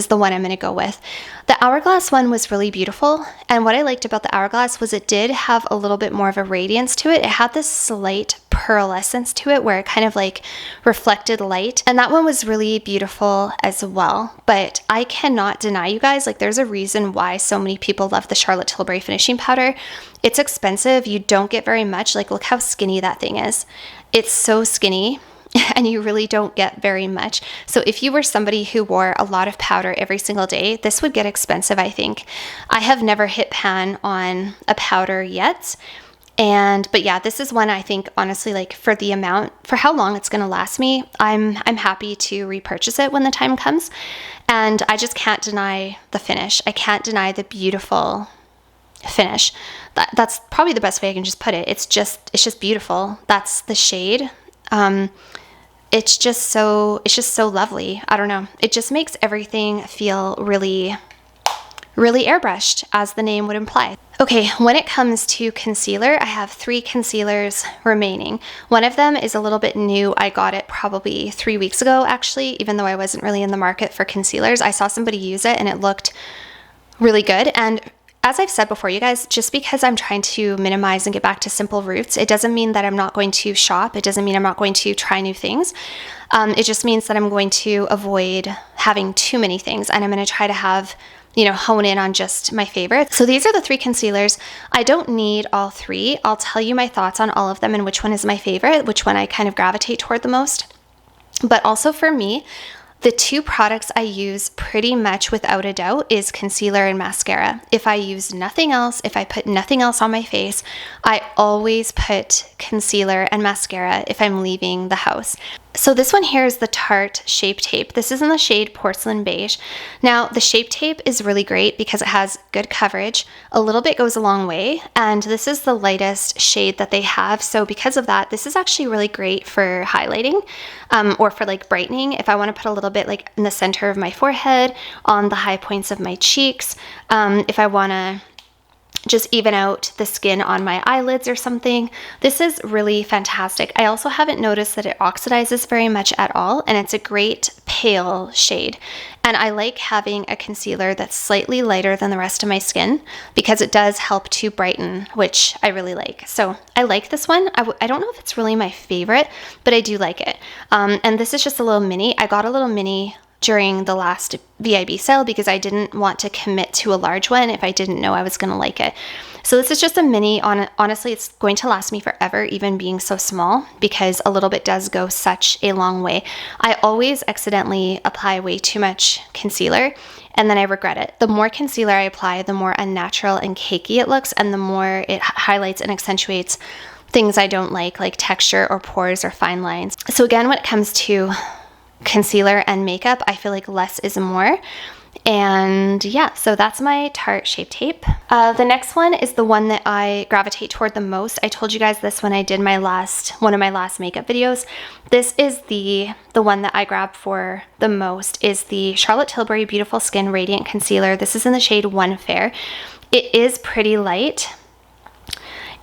the one I'm going to go with. The Hourglass one was really beautiful. And what I liked about the Hourglass was it did have a little bit more of a radiance to it. It had this slight pearlescence to it where it kind of like reflected light. And that one was really beautiful as well. But I cannot deny, you guys, like, there's a reason why so many people love the Charlotte Tilbury finishing powder. It's expensive. You don't get very much. Like, look how skinny that thing is. It's so skinny. And you really don't get very much. So if you were somebody who wore a lot of powder every single day, this would get expensive, I think. I have never hit pan on a powder yet. But yeah, this is one I think, honestly, like, for the amount, for how long it's going to last me, I'm happy to repurchase it when the time comes. And I just can't deny the finish. I can't deny the beautiful finish. That's probably the best way I can just put it. It's just beautiful. That's the shade. It's just so lovely. I don't know. It just makes everything feel really, really airbrushed, as the name would imply. Okay, when it comes to concealer, I have 3 concealers remaining. One of them is a little bit new. I got it probably 3 weeks ago, actually, even though I wasn't really in the market for concealers. I saw somebody use it and it looked really good. And as I've said before, you guys, just because I'm trying to minimize and get back to simple roots, it doesn't mean that I'm not going to shop. It doesn't mean I'm not going to try new things. It just means that I'm going to avoid having too many things, and I'm going to try to have, you know, hone in on just my favorites. So these are the 3 concealers. I don't need all 3. I'll tell you my thoughts on all of them and which one is my favorite, which one I kind of gravitate toward the most. But also for me, the 2 products I use pretty much without a doubt is concealer and mascara. If I use nothing else, if I put nothing else on my face, I always put concealer and mascara if I'm leaving the house. So this one here is the Tarte Shape Tape. This is in the shade Porcelain Beige. Now, the Shape Tape is really great because it has good coverage. A little bit goes a long way, and this is the lightest shade that they have. So because of that, this is actually really great for highlighting or for like brightening. If I want to put a little bit like in the center of my forehead, on the high points of my cheeks, if I want to just even out the skin on my eyelids or something. This is really fantastic. I also haven't noticed that it oxidizes very much at all, and it's a great pale shade. And I like having a concealer that's slightly lighter than the rest of my skin because it does help to brighten, which I really like. So I like this one. I don't know if it's really my favorite, but I do like it. And this is just a little mini. I got a little mini during the last VIB sale because I didn't want to commit to a large one if I didn't know I was going to like it. So this is just a mini. Honestly, it's going to last me forever, even being so small, because a little bit does go such a long way. I always accidentally apply way too much concealer, and then I regret it. The more concealer I apply, the more unnatural and cakey it looks, and the more it highlights and accentuates things I don't like texture or pores or fine lines. So again, when it comes to concealer and makeup, I feel like less is more. And yeah, so that's my Tarte Shape Tape. The next one is the one that I gravitate toward the most. I told you guys this when I did one of my last makeup videos. This is the one that I grab for the most, is the Charlotte Tilbury Beautiful Skin Radiant Concealer. This is in the shade One Fair. It is pretty light.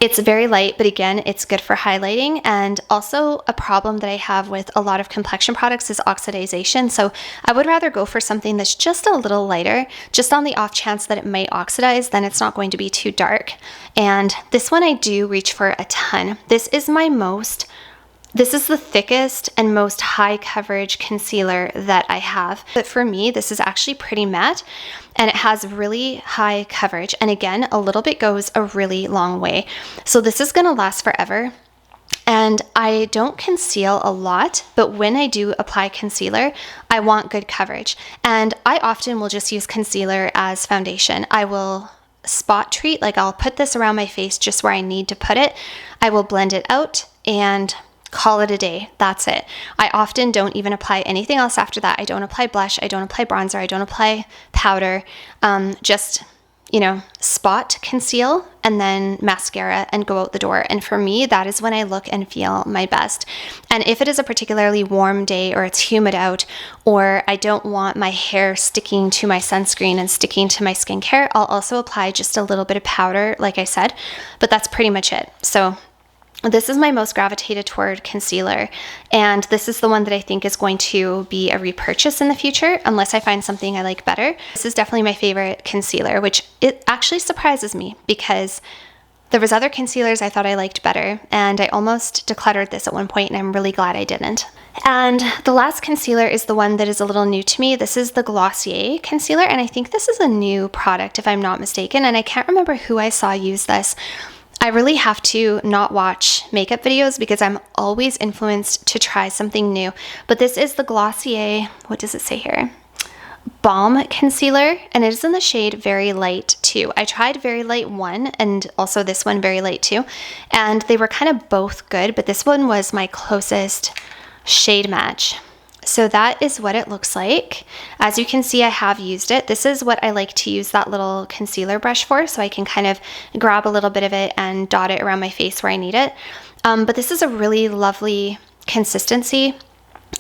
It's very light, but again, it's good for highlighting. And also a problem that I have with a lot of complexion products is oxidization. So I would rather go for something that's just a little lighter, just on the off chance that it may oxidize, then it's not going to be too dark. And this one I do reach for a ton. This is the thickest and most high coverage concealer that I have. But for me, this is actually pretty matte and it has really high coverage. And again, a little bit goes a really long way. So this is gonna last forever. And I don't conceal a lot, but when I do apply concealer, I want good coverage. And I often will just use concealer as foundation. I will spot treat, like I'll put this around my face just where I need to put it. I will blend it out and call it a day. That's it. I often don't even apply anything else after that. I don't apply blush. I don't apply bronzer. I don't apply powder. Just, you know, spot conceal and then mascara and go out the door. And for me, that is when I look and feel my best. And if it is a particularly warm day or it's humid out, or I don't want my hair sticking to my sunscreen and sticking to my skincare, I'll also apply just a little bit of powder, like I said, but that's pretty much it. So this is my most gravitated toward concealer, and this is the one that I think is going to be a repurchase in the future unless I find something I like better. This is definitely my favorite concealer, which it actually surprises me because there was other concealers I thought I liked better, and I almost decluttered this at one point, and I'm really glad I didn't. And the last concealer is the one that is a little new to me. This is the Glossier concealer, and I think this is a new product if I'm not mistaken, and I can't remember who I saw use this. I really have to not watch makeup videos because I'm always influenced to try something new. But this is the Glossier, what does it say here? Balm Concealer, and it is in the shade Very Light 2. I tried Very Light 1 and also this one Very Light 2, and they were kind of both good, but this one was my closest shade match. So that is what it looks like. As you can see, I have used it. This is what I like to use that little concealer brush for, so I can kind of grab a little bit of it and dot it around my face where I need it. But this is a really lovely consistency.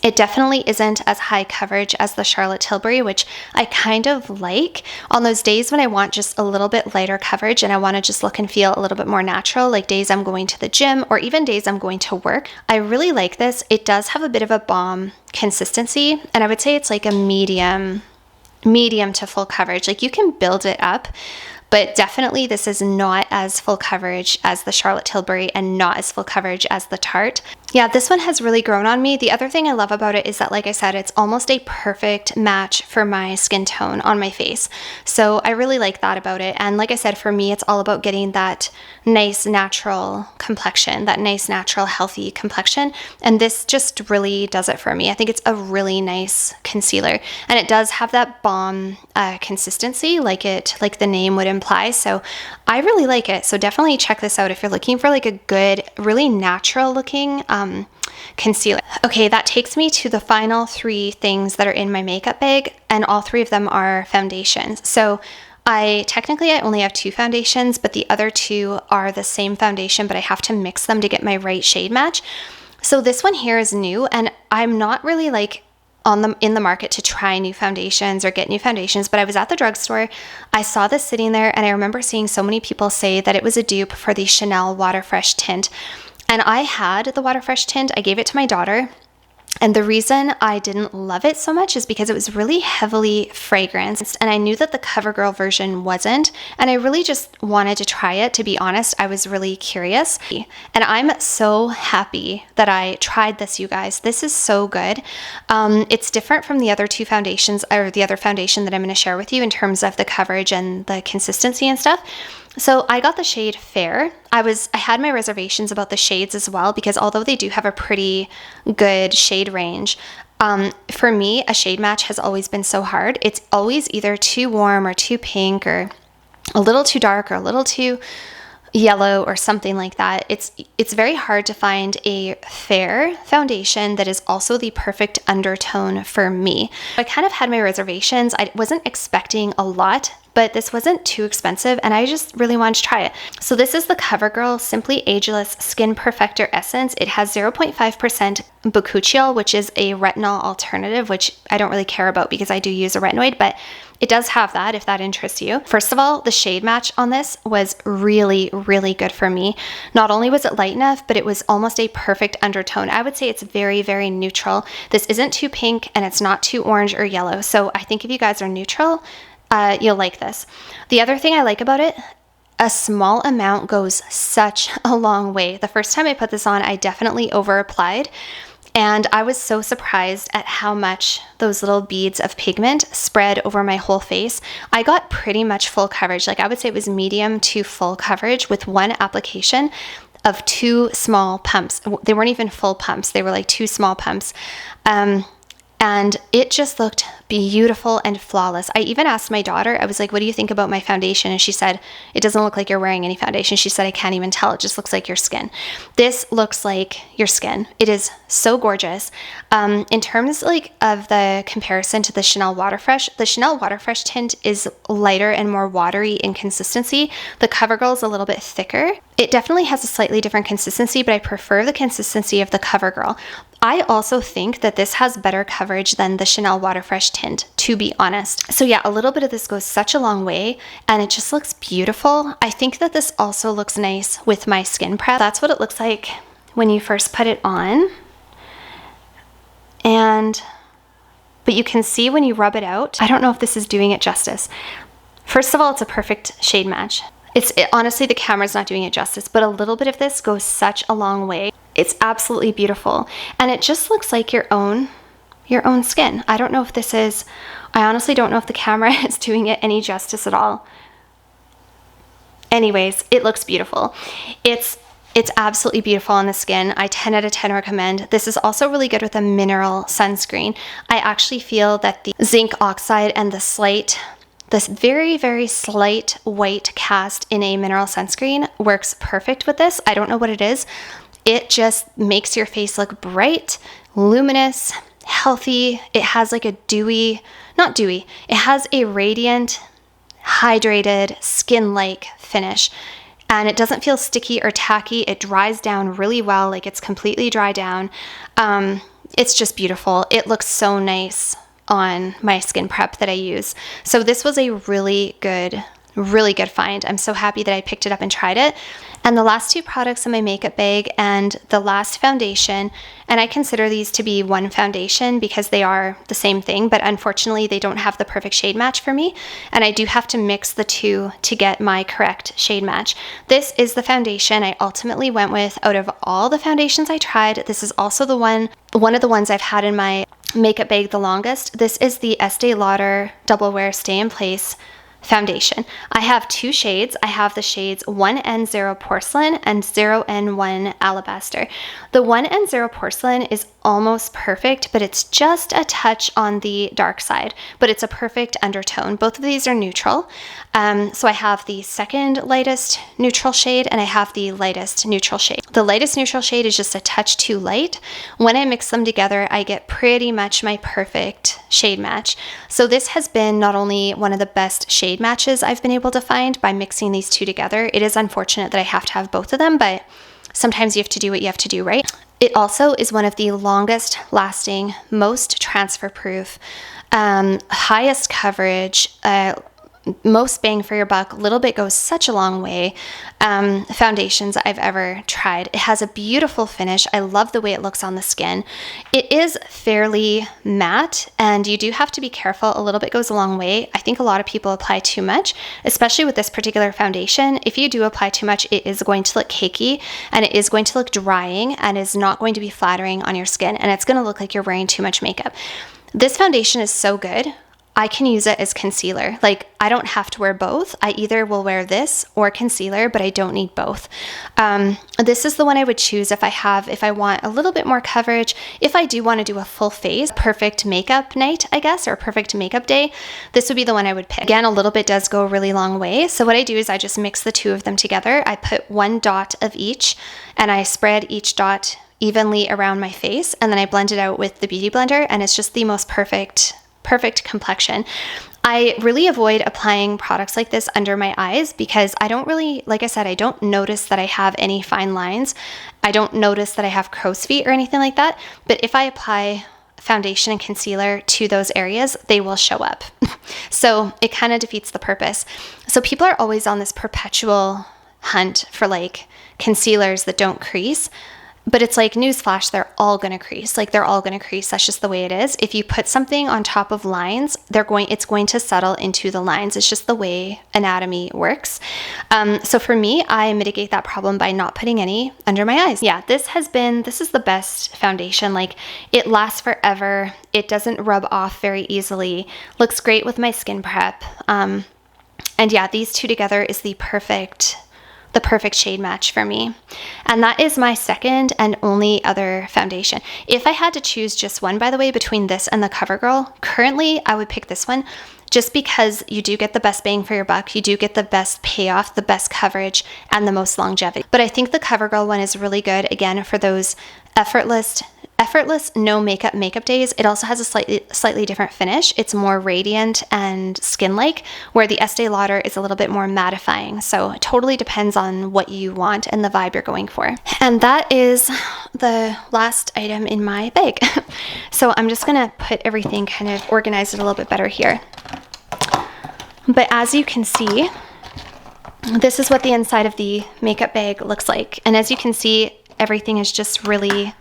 It definitely isn't as high coverage as the Charlotte Tilbury, which I kind of like. On those days when I want just a little bit lighter coverage and I want to just look and feel a little bit more natural, like days I'm going to the gym or even days I'm going to work, I really like this. It does have a bit of a balm consistency, and I would say it's like a medium to full coverage. Like you can build it up, but definitely this is not as full coverage as the Charlotte Tilbury and not as full coverage as the Tarte. Yeah, this one has really grown on me. The other thing I love about it is that, like I said, it's almost a perfect match for my skin tone on my face. So I really like that about it. And like I said, for me, it's all about getting that nice natural complexion, that nice natural healthy complexion. And this just really does it for me. I think it's a really nice concealer, and it does have that balm consistency like the name would imply. So I really like it. So definitely check this out if you're looking for like a good, really natural looking concealer. Okay, that takes me to the final 3 things that are in my makeup bag, and all 3 of them are foundations. So I only have 2 foundations, but the other 2 are the same foundation, but I have to mix them to get my right shade match. So this one here is new, and I'm not really like in the market to try new foundations or get new foundations, but I was at the drugstore, I saw this sitting there, and I remember seeing so many people say that it was a dupe for the Chanel Water Fresh tint. And I had the Water Fresh tint. I gave it to my daughter. And the reason I didn't love it so much is because it was really heavily fragranced, and I knew that the CoverGirl version wasn't, and I really just wanted to try it. To be honest, I was really curious, and I'm so happy that I tried this, you guys. This is so good. It's different from the other 2 foundations, or the other foundation that I'm going to share with you in terms of the coverage and the consistency and stuff. So I got the shade Fair. I had my reservations about the shades as well, because although they do have a pretty good shade range, for me, a shade match has always been so hard. It's always either too warm or too pink, or a little too dark, or a little too yellow, or something like that. It's very hard to find a fair foundation that is also the perfect undertone for me. I kind of had my reservations. I wasn't expecting a lot, but this wasn't too expensive, and I just really wanted to try it. So this is the CoverGirl Simply Ageless Skin Perfector Essence. It has 0.5% bakuchiol, which is a retinol alternative, which I don't really care about because I do use a retinoid, but it does have that if that interests you. First of all, the shade match on this was really, really good for me. Not only was it light enough, but it was almost a perfect undertone. I would say it's very, very neutral. This isn't too pink, and it's not too orange or yellow. So I think if you guys are neutral, you'll like this. The other thing I like about it, a small amount goes such a long way. The first time I put this on, I definitely over applied, and I was so surprised at how much those little beads of pigment spread over my whole face. I got pretty much full coverage. Like I would say it was medium to full coverage with one application of 2 small pumps. They weren't even full pumps. They were like 2 small pumps. And it just looked beautiful and flawless. I even asked my daughter, I was like, what do you think about my foundation? And she said, it doesn't look like you're wearing any foundation. She said, I can't even tell. It just looks like your skin. This looks like your skin. It is so gorgeous. In terms like of the comparison to the Chanel Waterfresh, the Chanel Waterfresh tint is lighter and more watery in consistency. The CoverGirl is a little bit thicker. It definitely has a slightly different consistency, but I prefer the consistency of the CoverGirl. I also think that this has better coverage than the Chanel Waterfresh tint, to be honest. So yeah, a little bit of this goes such a long way, and it just looks beautiful. I think that this also looks nice with my skin prep. That's what it looks like when you first put it on. But you can see when you rub it out, I don't know if this is doing it justice. First of all, it's a perfect shade match. Honestly, the camera's not doing it justice, but a little bit of this goes such a long way. It's absolutely beautiful. And it just looks like your own skin. I don't know if this is, I honestly don't know if the camera is doing it any justice at all. Anyways, it looks beautiful. It's absolutely beautiful on the skin. I 10 out of 10 recommend. This is also really good with a mineral sunscreen. I actually feel that the zinc oxide and this very, very slight white cast in a mineral sunscreen works perfect with this. I don't know what it is. It just makes your face look bright, luminous, healthy. It has like a it has a radiant, hydrated, skin-like finish. And it doesn't feel sticky or tacky. It dries down really well, like it's completely dry down. It's just beautiful. It looks so nice on my skin prep that I use. So this was a really good find. I'm so happy that I picked it up and tried it. And the last two products in my makeup bag and the last foundation, and I consider these to be one foundation because they are the same thing, but unfortunately they don't have the perfect shade match for me. And I do have to mix the two to get my correct shade match. This is the foundation I ultimately went with out of all the foundations I tried. This is also one of the ones I've had in my makeup bag the longest. This is the Estee Lauder Double Wear Stay in Place foundation. I have two shades. I have the shades 1N0 Porcelain and 0N1 Alabaster. The 1N0 Porcelain is almost perfect, but it's just a touch on the dark side, but it's a perfect undertone. Both of these are neutral. So I have the second lightest neutral shade and I have the lightest neutral shade. The lightest neutral shade is just a touch too light. When I mix them together, I get pretty much my perfect shade match. So this has been not only one of the best shade matches I've been able to find by mixing these two together. It is unfortunate that I have to have both of them, but sometimes you have to do what you have to do, right? It also is one of the longest lasting, most transfer proof, highest coverage, most bang for your buck, little bit goes such a long way, foundations I've ever tried. It has a beautiful finish. I love the way it looks on the skin. It is fairly matte and you do have to be careful. A little bit goes a long way. I think a lot of people apply too much, especially with this particular foundation. If you do apply too much, it is going to look cakey and it is going to look drying and is not going to be flattering on your skin, and it's going to look like you're wearing too much makeup. This foundation is so good. I can use it as concealer. Like, I don't have to wear both. I either will wear this or concealer, but I don't need both. This is the one I would choose if I want a little bit more coverage. If I do want to do a full face, perfect makeup night, I guess, or perfect makeup day, this would be the one I would pick. Again, a little bit does go a really long way. So what I do is I just mix the two of them together. I put one dot of each and I spread each dot evenly around my face, and then I blend it out with the Beauty Blender, and it's just the most perfect complexion. I really avoid applying products like this under my eyes because I don't really, like I said, I don't notice that I have any fine lines. I don't notice that I have crow's feet or anything like that. But if I apply foundation and concealer to those areas, they will show up. So it kind of defeats the purpose. So people are always on this perpetual hunt for like concealers that don't crease. But it's like, newsflash, they're all going to crease. Like, they're all going to crease. That's just the way it is. If you put something on top of lines, it's going to settle into the lines. It's just the way anatomy works. So for me, I mitigate that problem by not putting any under my eyes. Yeah, this is the best foundation. Like, it lasts forever. It doesn't rub off very easily. Looks great with my skin prep. And yeah, these two together is the perfect the perfect shade match for me. And that is my second and only other foundation. If I had to choose just one, by the way, between this and the CoverGirl, currently I would pick this one just because you do get the best bang for your buck, you do get the best payoff, the best coverage, and the most longevity. But I think the CoverGirl one is really good, again, for those effortless no makeup days. It also has a slightly different finish. It's more radiant and skin-like, where the Estee Lauder is a little bit more mattifying. So it totally depends on what you want and the vibe you're going for. And that is the last item in my bag. So I'm just gonna put everything, kind of organize it a little bit better here. But as you can see, this is what the inside of the makeup bag looks like. And as you can see, everything is just really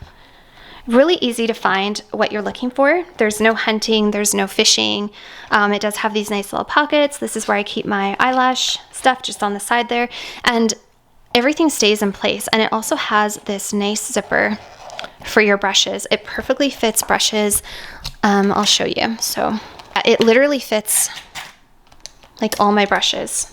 easy to find what you're looking for. There's no hunting, there's no fishing. It does have these nice little pockets. This is where I keep my eyelash stuff, just on the side there. And everything stays in place. And it also has this nice zipper for your brushes. It perfectly fits brushes. I'll show you. So it literally fits like all my brushes.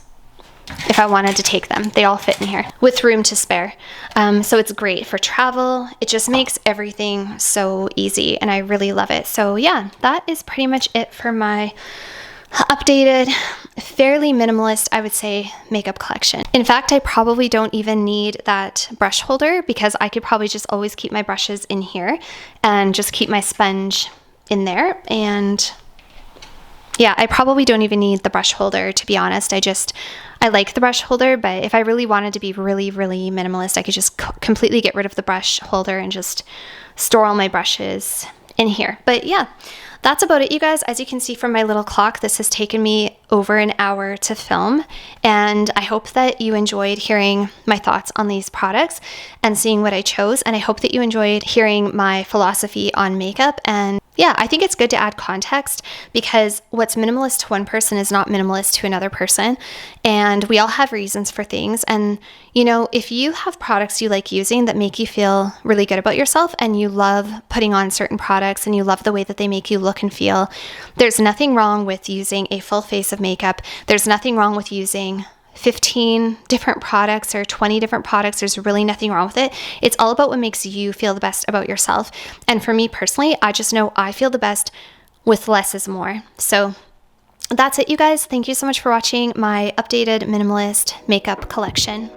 If I wanted to take them, they all fit in here with room to spare. So it's great for travel. It just makes everything so easy, and I really love it. So yeah, that is pretty much it for my updated, fairly minimalist, I would say, makeup collection. In fact, I probably don't even need that brush holder, because I could probably just always keep my brushes in here and just keep my sponge in there. And yeah, I probably don't even need the brush holder, to be honest. I like the brush holder, but if I really wanted to be really minimalist, I could just completely get rid of the brush holder and just store all my brushes in here. But yeah, that's about it, you guys. As you can see from my little clock, this has taken me over an hour to film, and I hope that you enjoyed hearing my thoughts on these products and seeing what I chose, and I hope that you enjoyed hearing my philosophy on makeup. And yeah, I think it's good to add context, because what's minimalist to one person is not minimalist to another person, and we all have reasons for things. And you know, if you have products you like using that make you feel really good about yourself, and you love putting on certain products, and you love the way that they make you look and feel, there's nothing wrong with using a full face of makeup. There's nothing wrong with using 15 different products or 20 different products. There's really nothing wrong with it. It's all about what makes you feel the best about yourself. And for me personally, I just know I feel the best with less is more. So that's it, you guys. Thank you so much for watching my updated minimalist makeup collection.